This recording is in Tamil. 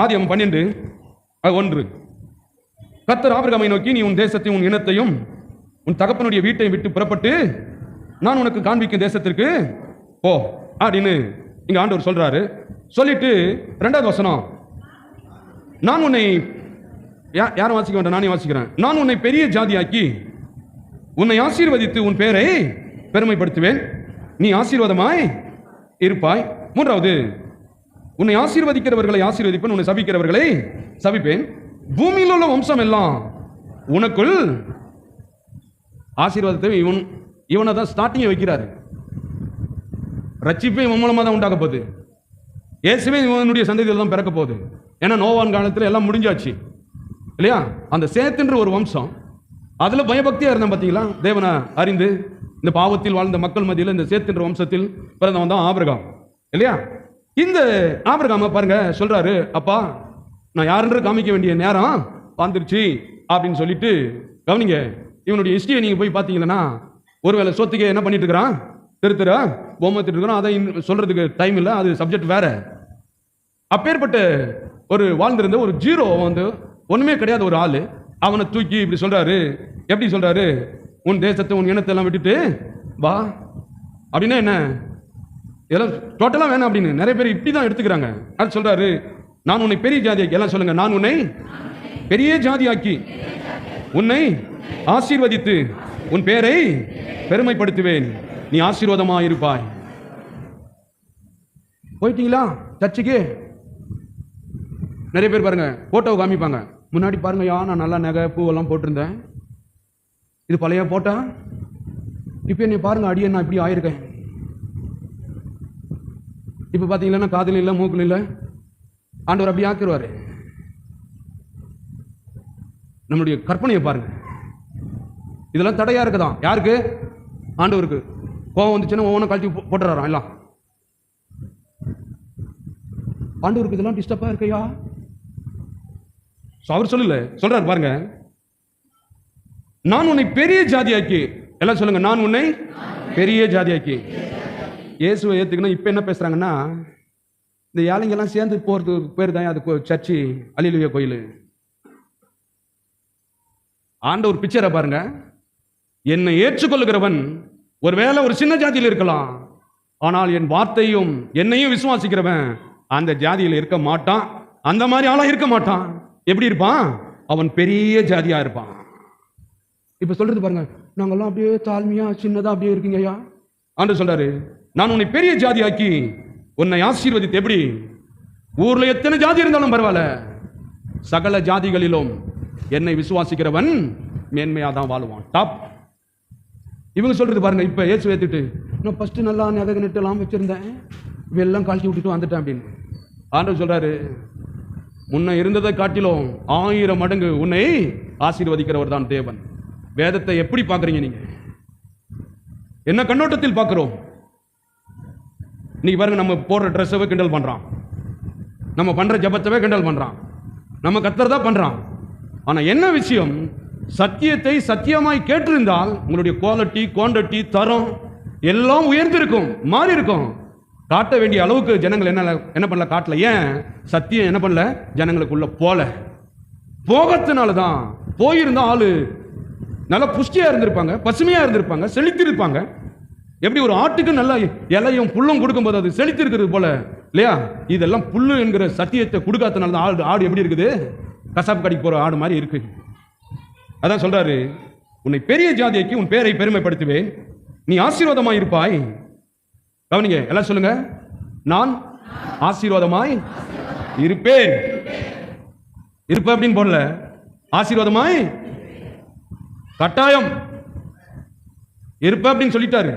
ஆதியாகமம் 12:1. கர்த்தர் ஆபிரகாமை நோக்கி, நீ உன் தேசத்தையும் உன் இனத்தையும் உன் தகப்பனுடைய வீட்டையும் விட்டு புறப்பட்டு நான் உனக்கு காண்பிக்கும் தேசத்திற்கு போ அப்படின்னு இங்க ஆண்டவர் சொல்றாரு. சொல்லிட்டு 2வது வசனம், நான் உன்னை யாரும் வாசிக்க வேண்டாம், நானே வாசிக்கிறேன். நான் உன்னை பெரிய ஜாதியாக்கி உன்னை ஆசீர்வதித்து உன் பேரை பெருமைப்படுத்துவேன், நீ ஆசீர்வாதமாய் இருப்பாய். 3வது, உன்னை ஆசீர்வதிக்கிறவர்களை ஆசீர்வதிப்பேன், உன்னை சபிக்கிறவர்களை சபிப்பேன். பூமியில் உள்ள வம்சம் எல்லாம் உனக்குள் ஆசீர்வாதத்தை இவனை தான் ஸ்டார்டிங் வைக்கிறாரு. ரட்சிப்பை இவன் மூலமாக தான் உண்டாக போகுது. இயேசுவே இவனுடைய சந்ததியில் தான் பிறக்க போகுது. ஏன்னா நோவான் காலத்தில் எல்லாம் முடிஞ்சாச்சு இல்லையா? அந்த சேத்துன்ற ஒரு வம்சம், அதில் பயபக்தியாக இருந்தேன் பார்த்தீங்களா? தேவனை அறிந்து இந்த பாவத்தில் வாழ்ந்த மக்கள் மத்தியில் இந்த சேத்துன்ற வம்சத்தில் பிறந்தவன் தான் ஆபிரகாம் இல்லையா? இந்த ஆபிரகாம பாருங்க சொல்றாரு, அப்பா நான் யாருன்ற காமிக்க வேண்டிய நேரம் வந்துருச்சு அப்படின்னு சொல்லிட்டு கவனிங்க. இவனுடைய ஹிஸ்டரியை நீங்க போய் பார்த்தீங்கன்னா, ஒருவேளை சொத்துக்கே என்ன பண்ணிட்டு இருக்கிறான், திருத்தரா பொம்மத்திட்டு இருக்கிறான். அதை சொல்றதுக்கு டைம் இல்லை, அது சப்ஜெக்ட் வேற. அப்பேற்பட்ட ஒரு வாழ்ந்திருந்த ஒரு ஜீரோ வந்து ஒண்ணுமே கிடையாது ஒரு ஆளு, அவனை தூக்கி இப்படி சொல்றாரு. எப்படி சொல்றாரு? உன் தேசத்தை உன் இனத்தை எல்லாம் விட்டுட்டு வா அப்படின்னா என்ன, இதெல்லாம் டோட்டலா வேணாம் அப்படின்னு நிறைய பேர் இப்படிதான் எடுத்துக்கிறாங்க. அது சொல்றாரு, நான் உன்னை பெரிய ஜாதியாக்கி, எல்லாம் சொல்லுங்க, நான் உன்னை பெரிய ஜாதியாக்கி உன்னை ஆசீர்வதித்து உன் பேரை பெருமைப்படுத்துவேன், நீ ஆசீர்வாதமா இருப்பாய். போயிட்டீங்களா சர்ச்சுக்கு? நிறைய பேர் பாருங்க போட்டோ காமிப்பாங்க, முன்னாடி பாருங்க, நான் நல்லா நகை பூவெல்லாம் போட்டிருந்தேன், இது பழைய போட்டா, இப்போ நீ பாருங்க அடியே நான் இப்படி ஆயிருக்கேன். இப்போ பார்த்தீங்கன்னா காதில் இல்லை மூக்கில் இல்லை, ஆண்டவர் அப்படி ஆக்கிடுவாரு. நம்மளுடைய கற்பனையை பாருங்க. இதெல்லாம் தடையா இருக்குதான் யாருக்கு? ஆண்டவருக்கு. கோவம் வந்துச்சுன்னா ஒவ்வொன்றும் கழட்டி போட்டுறாராம் எல்லாம். ஆண்டவருக்கு இதெல்லாம் டிஸ்டர்பா இருக்கையா? அவர் சொல்லல, சொல்றாரு பாருங்க, நான் உன்னை பெரிய ஜாதியாக்கி, எல்லாம் சொல்லுங்க, நான் உன்னை பெரிய ஜாதியாக்கி. இயேசுவை ஏத்துக்கணும். இப்ப என்ன பேசுறாங்கன்னா, இந்த ஏழைங்கெல்லாம் சேர்ந்து போறது பேர் தான் அது சர்ச்சு, அல்லேலூயா கோயில். ஆண்டவர் பிக்சரை பாருங்க, என்னை ஏற்றுக்கொள்ளுகிறவன் ஒருவேளை ஒரு சின்ன ஜாதியில் இருக்கலாம், ஆனால் என் வார்த்தையும் என்னையும் விசுவாசிக்கிறவன் அந்த ஜாதியில் இருக்க மாட்டான். அந்த மாதிரி ஆளா இருக்க மாட்டான். எப்படி இருப்பான்? அவன் பெரிய ஜாதியா இருப்பான். இப்ப சொல்றது பாருங்க, நாங்கெல்லாம் அப்படியே தாழ்மையா சின்னதா அப்படியே இருக்கீங்க ஐயா. ஆண்டு சொல்றாரு, நான் உன்னை பெரிய ஜாதியாக்கி உன்னை ஆசீர்வதித்து, எப்படி? ஊர்ல எத்தனை ஜாதி இருந்தாலும் பரவாயில்ல, சகல ஜாதிகளிலும் என்னை விசுவாசிக்கிறவன் மேன்மையா தான் வாழுவான். டாப். இவங்க சொல்றது பாருங்க, இப்ப ஏசு ஏத்துட்டு, நான் ஃபர்ஸ்ட் நல்லா நகை நெட்டு எல்லாம் வச்சிருந்தேன், வெள்ளம் காய்ச்சி விட்டுட்டு வந்துட்டேன் அப்படின்னு. ஆண்டவர் சொல்றாரு, முன்ன இருந்ததை காட்டிலும் 1000 மடங்கு உன்னை ஆசீர்வதிக்கிறவர் தான் தேவன். வேதத்தை எப்படி பார்க்கறீங்க நீங்க? என்ன கண்ணோட்டத்தில் பார்க்கிறோம்? இன்னைக்கு பாருங்க, நம்ம போடுற ட்ரெஸ்ஸவே கிண்டல் பண்றான், நம்ம பண்ற ஜபத்தவே கிண்டல் பண்றான், நம்ம கத்தர் தான் பண்றான். ஆனா என்ன விஷயம், சத்தியத்தை சத்தியமாய் கேட்டிருந்தால் உங்களுடைய குவாலிட்டி, குவான்டிட்டி, தரம் எல்லாம் உயர்ந்திருக்கும், மாறி இருக்கும். காட்ட வேண்டிய அளவுக்கு ஜனங்கள் என்ன பண்ணல, காட்டல. ஏன்? சத்தியம் என்ன பண்ணல, ஜனங்களுக்குள்ள போகத்தினால தான். போயிருந்தா ஆளு நல்லா புஷ்டியா இருந்திருப்பாங்க, பசுமையா இருந்திருப்பாங்க, செழித்திருப்பாங்க. எப்படி ஒரு ஆட்டுக்கு நல்லா இலையும் புல்லும் கொடுக்கும்போது அது செழித்து இருக்கிறது போல இல்லையா? இதெல்லாம் புல்லு என்கிற சத்தியத்தை கொடுக்காதனால தான் ஆடு எப்படி இருக்குது, கசாப்பு கடைக்கு போற ஆடு மாதிரி இருக்கு. அதான் சொல்றாரு, உன்னை பெரிய ஜாதியாக்கி உன் பேரை பெருமைப்படுத்துவேன், நீ ஆசீர்வாதமாய் இருப்பாய். கவனிங்க, எல்லாம் சொல்லுங்க, நான் ஆசீர்வாதமாய் இருப்பேன். இருப்ப அப்படின்னு போடல, ஆசீர்வாதமாய் கட்டாயம் இருப்ப அப்படின்னு சொல்லிட்டாரு.